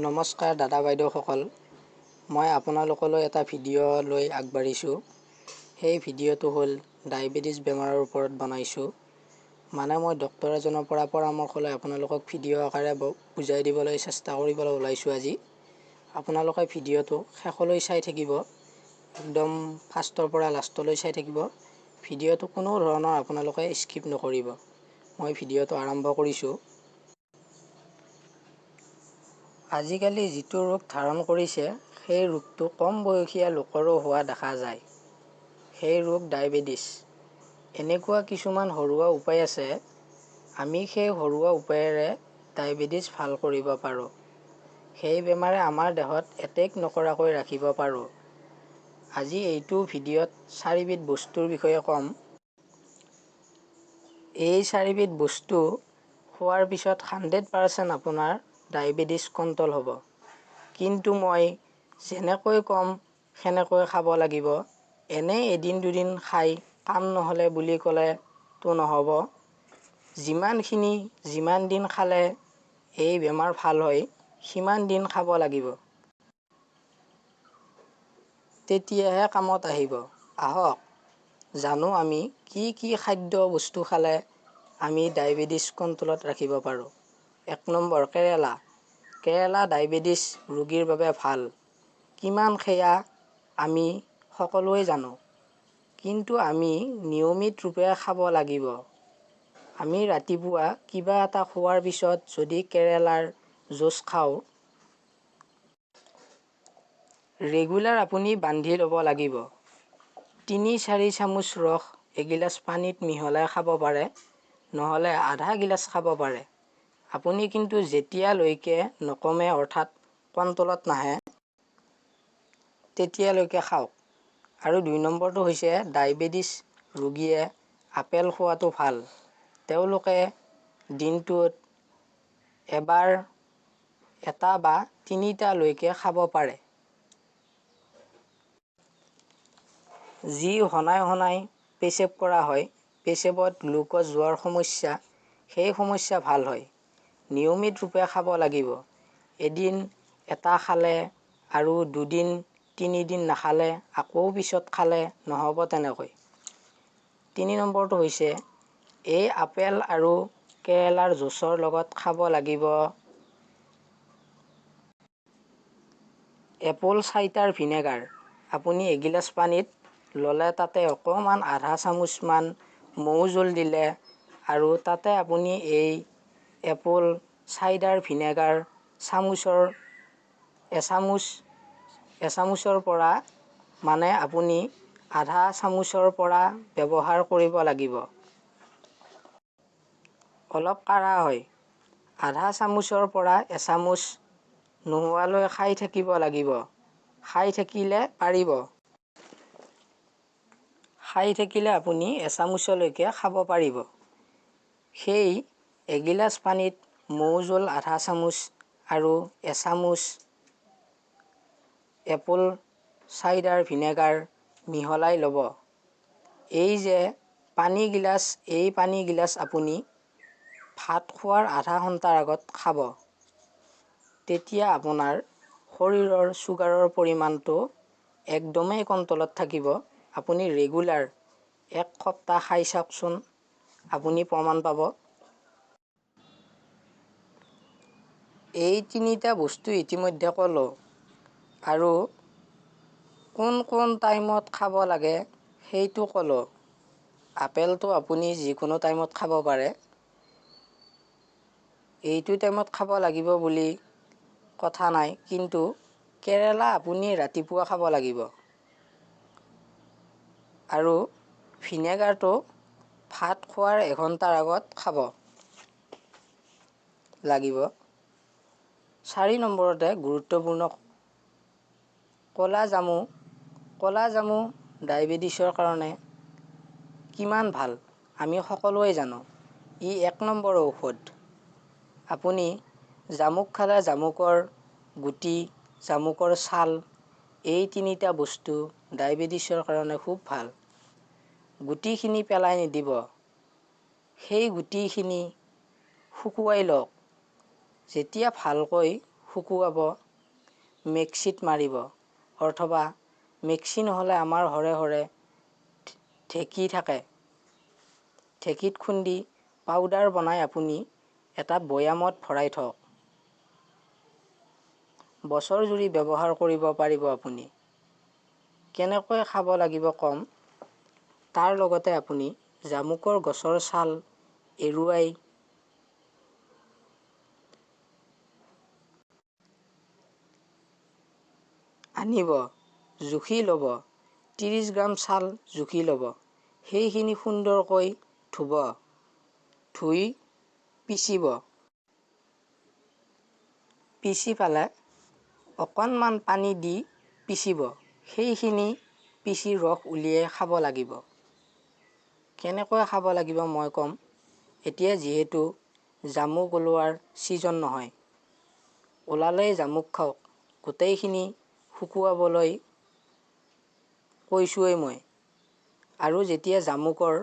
নমস্কাৰ দাদা বাইদেউসকল, মই আপোনালোকলৈ এটা ভিডিঅ' লৈ আগবাঢ়িছোঁ। সেই ভিডিঅ'টো হ'ল ডায়েবেটিছ বেমাৰৰ ওপৰত বনাইছোঁ। মানে মই ডক্তৰ এজনৰ পৰা পৰামৰ্শ লৈ আপোনালোকক ভিডিঅ' আকাৰে বুজাই দিবলৈ চেষ্টা কৰিবলৈ ওলাইছোঁ আজি। আপোনালোকে ভিডিঅ'টো শেষলৈ চাই থাকিব, একদম ফাৰ্ষ্টৰ পৰা লাষ্টলৈ চাই থাকিব। ভিডিঅ'টো কোনো ধৰণৰ আপোনালোকে স্কিপ নকৰিব। মই ভিডিঅ'টো আৰম্ভ কৰিছোঁ। আজিকালি যিটো ৰোগ ধাৰণ কৰিছে, সেই ৰোগটো কম বয়সীয়া লোকৰো হোৱা দেখা যায়। সেই ৰোগ ডায়েবেটিছ। এনেকুৱা কিছুমান ঘৰুৱা উপায় আছে, আমি সেই ঘৰুৱা উপায়েৰে ডায়েবেটিছ ভাল কৰিব পাৰোঁ। সেই বেমাৰে আমাৰ দেহত এটেক নকৰাকৈ ৰাখিব পাৰোঁ। আজি এইটো ভিডিঅ'ত 4বিধ বস্তুৰ বিষয়ে ক'ম। এই 4বিধ বস্তু খোৱাৰ পিছত 100% আপোনাৰ ডায়েবেটিছ কণ্ট্ৰল হ'ব। কিন্তু মই যেনেকৈ ক'ম সেনেকৈ খাব লাগিব। এনেই এদিন দুদিন খাই কাম নহ'লে বুলি ক'লেতো নহ'ব। যিমান দিন খালে এই বেমাৰ ভাল হয়, সিমান দিন খাব লাগিব। তেতিয়াহে কামত আহিব। আহক জানো আমি কি কি খাদ্য বস্তু খালে আমি ডায়েবেটিছ কণ্ট্ৰলত ৰাখিব পাৰোঁ। 1 নম্বৰ, কেৰেলা ডায়েবেটিছ ৰোগীৰ বাবে ভাল। কিমান সেয়া আমি সকলোৱে জানো, কিন্তু আমি নিয়মিত ৰূপে খাব লাগিব। আমি ৰাতিপুৱা কিবা এটা খোৱাৰ পিছত যদি কেৰেলাৰ জুচ খাওঁ, ৰেগুলাৰ আপুনি বান্ধি ল'ব লাগিব। 3-4 চামুচ ৰস এগিলাচ পানীত মিহলাই খাব পাৰে, নহ'লে আধা গিলাচ খাব পাৰে। আপুনি কিন্তু যেতিয়ালৈকে নকমে, অৰ্থাৎ কণ্ট্ৰলত নাহে, তেতিয়ালৈকে খাওক। আৰু 2 নম্বৰটো হৈছে ডায়েবেটিছ ৰোগীয়ে আপেল খোৱাটো ভাল। তেওঁলোকে দিনটোত এবাৰ 1 বা 3টা লৈকে খাব পাৰে। যি ঘনাই পেচাব কৰা হয়, পেচাবত গ্লুক'জ যোৱাৰ সমস্যা, সেই সমস্যা ভাল হয়। নিয়মিত ৰূপে খাব লাগিব। এদিন এটা খালে আৰু 2-3 দিন নাখালে আকৌ পিছত খালে নহ'ব তেনেকৈ। 3 নম্বৰটো হৈছে এই আপেল আৰু কেৰেলাৰ জুচৰ লগত খাব লাগিব এপল চাইডাৰ ভিনেগাৰ। আপুনি এগিলাচ পানীত ল'লে তাতে অকণমান আধা চামুচমান মৌ জোল দিলে আৰু তাতে আপুনি এই এপল চাইডাৰ ভিনেগাৰ এচামুচৰ পৰা মানে আপুনি আধা চামুচৰ পৰা ব্যৱহাৰ কৰিব লাগিব। অলপ কাঢ়া হয়। আধা চামুচৰ পৰা এচামুচ নোহোৱালৈ খাই থাকিব লাগিব। খাই থাকিলে আপুনি এচামুচলৈকে খাব পাৰিব। সেই এগিলাচ পানীত মৌ জোল আধা চামুচ আৰু এচামুচ এপল চাইডাৰ ভিনেগাৰ মিহলাই ল'ব। এই পানী গিলাচ আপুনি ভাত খোৱাৰ আধা ঘণ্টাৰ আগত খাব। তেতিয়া আপোনাৰ শৰীৰৰ চুগাৰৰ পৰিমাণটো একদমেই কণ্ট্ৰলত থাকিব। আপুনি ৰেগুলাৰ 1 সপ্তাহ খাই চাওকচোন, আপুনি প্ৰমাণ পাব। এই 3টা বস্তু ইতিমধ্যে ক'লোঁ, আৰু কোন টাইমত খাব লাগে সেইটো ক'লোঁ। আপেলটো আপুনি যিকোনো টাইমত খাব পাৰে। এইটো টাইমত খাব লাগিব বুলি কথা নাই, কিন্তু কেৰেলা আপুনি ৰাতিপুৱা খাব লাগিব। আৰু ভিনেগাৰটো ভাত খোৱাৰ এঘণ্টাৰ আগত খাব লাগিব। 4 নম্বৰতে গুৰুত্বপূৰ্ণ, ক'লা জামু ডায়েবেটিছৰ কাৰণে কিমান ভাল আমি সকলোৱে জানো। ই 1 নম্বৰ ঔষধ। আপুনি জামুক খালে জামুকৰ গুটি, জামুকৰ ছাল, এই 3টা বস্তু ডায়েবেটিছৰ কাৰণে খুব ভাল। গুটিখিনি পেলাই নিদিব। সেই গুটিখিনি শুকুৱাই লওক। যেতিয়া ভালকৈ শুকুৱাব, মিক্সিত মাৰিব, অথবা মিক্সি নহ'লে আমাৰ ঘৰে ঘৰে ঢেঁকী থাকে, ঢেঁকীত খুন্দি পাউডাৰ বনাই আপুনি এটা বৈয়ামত ভৰাই থওক। বছৰ জুৰি ব্যৱহাৰ কৰিব পাৰিব আপুনি। কেনেকৈ খাব লাগিব কম, তাৰ লগতে আপুনি জামুকৰ গছৰ ছাল এৰুৱাই আনিব, জুখি ল'ব, 30 গ্ৰাম ছাল জুখি ল'ব। সেইখিনি সুন্দৰকৈ ধুব, ধুই পিচিব। পিচি পেলাই অকণমান পানী দি পিচিব। সেইখিনি পিচি ৰস উলিয়াই খাব লাগিব। কেনেকৈ খাব লাগিব মই ক'ম। এতিয়া যিহেতু জামুক ওলোৱাৰ ছিজন নহয়, ওলালেই জামুক খাওক। গোটেইখিনি শুকুৱাবলৈ কৈছোঁৱেই মই। আৰু যেতিয়া জামুকৰ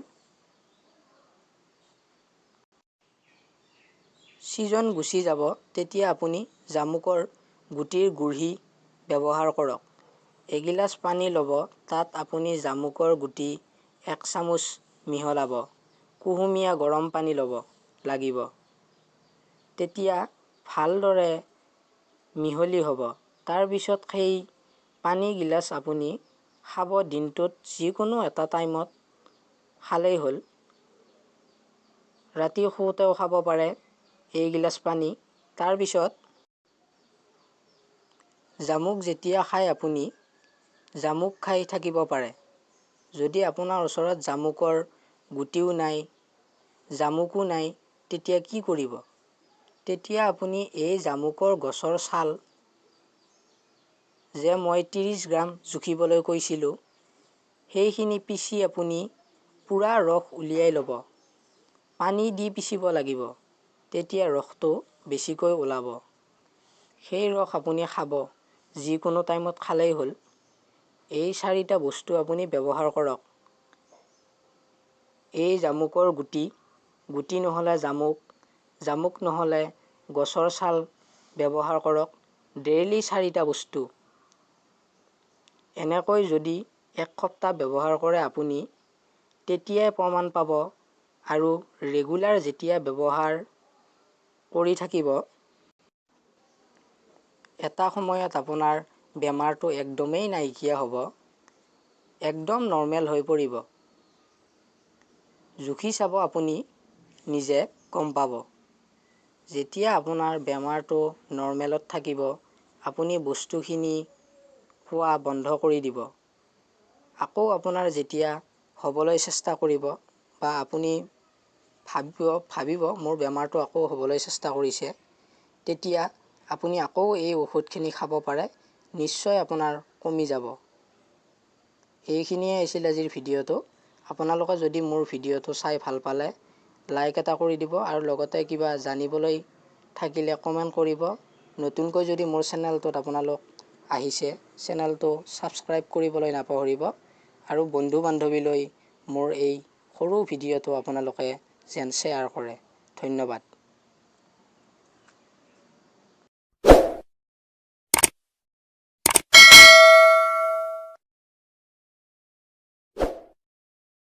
ছিজন গুচি যাব, তেতিয়া আপুনি জামুকৰ গুটিৰ গুড়ি ব্যৱহাৰ কৰক। এগিলাচ পানী ল'ব, তাত আপুনি জামুকৰ গুটি 1 চামুচ মিহলাব। কুহুমীয়া গৰম পানী ল'ব লাগিব। তেতিয়া ভালদৰে মিহলি হ'ব। তাৰপিছত সেই পানীগিলাচ আপুনি খাব। দিনটোত যিকোনো এটা টাইমত খালেই হ'ল। ৰাতি শুওঁতেও খাব পাৰে এইগিলাচ পানী। তাৰপিছত জামুক যেতিয়া খায় আপুনি, জামুক খাই থাকিব পাৰে। যদি আপোনাৰ ওচৰত জামুকৰ গুটিও নাই, জামুকো নাই, তেতিয়া কি কৰিব? তেতিয়া আপুনি এই জামুকৰ গছৰ ছাল যে মই 30 গ্ৰাম জুখিবলৈ কৈছিলোঁ, সেইখিনি পিচি আপুনি পূৰা ৰস উলিয়াই ল'ব। পানী দি পিচিব লাগিব, তেতিয়া ৰসটো বেছিকৈ ওলাব। সেই ৰস আপুনি খাব। যিকোনো টাইমত খালেই হ'ল। এই 4টা বস্তু আপুনি ব্যৱহাৰ কৰক। এই জামুকৰ গুটি নহ'লে জামুক, জামুক নহ'লে গছৰ ছাল ব্যৱহাৰ কৰক। ডেইলি 4টা বস্তু। এনেকৈ যদি 1 সপ্তাহ ব্যৱহাৰ কৰে আপুনি, তেতিয়াই প্ৰমাণ পাব। আৰু ৰেগুলাৰ যেতিয়া ব্যৱহাৰ কৰি থাকিব, এটা সময়ত আপোনাৰ বেমাৰটো একদমেই নাইকিয়া হ'ব, একদম নৰ্মেল হৈ পৰিব। জুখি চাব, আপুনি নিজে গম পাব। যেতিয়া আপোনাৰ বেমাৰটো নৰ্মেলত থাকিব, আপুনি বস্তুখিনি খোৱা বন্ধ কৰি দিব। আকৌ আপোনাৰ যেতিয়া হ'বলৈ চেষ্টা কৰিব, বা আপুনি ভাবিব মোৰ বেমাৰটো আকৌ হ'বলৈ চেষ্টা কৰিছে, তেতিয়া আপুনি আকৌ এই ঔষধখিনি খাব পাৰে। নিশ্চয় আপোনাৰ কমি যাব। এইখিনিয়ে আছিল আজিৰ ভিডিঅ'টো। আপোনালোকে যদি মোৰ ভিডিঅ'টো চাই ভাল পালে, লাইক এটা কৰি দিব, আৰু লগতে কিবা জানিবলৈ থাকিলে কমেণ্ট কৰিব। নতুনকৈ যদি মোৰ চেনেলটোত আপোনালোক আহিছে, চেনেলটো ছাবস্ক্ৰাইব কৰিবলৈ নাপাহৰিব। আৰু বন্ধু বান্ধৱীলৈ মোৰ এই সৰু ভিডিঅ'টো আপোনালোকে যেন শ্বেয়াৰ কৰে। ধন্যবাদ।